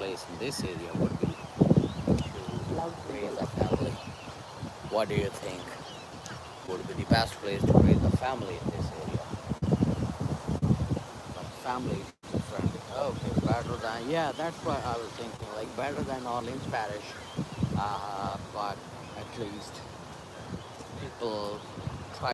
place in this area would be to raise a family. What do you think would be the best place to raise a family in this area? But family friendly. Okay, better than, yeah, that's what I was thinking. Like better than Orleans Parish, but at least people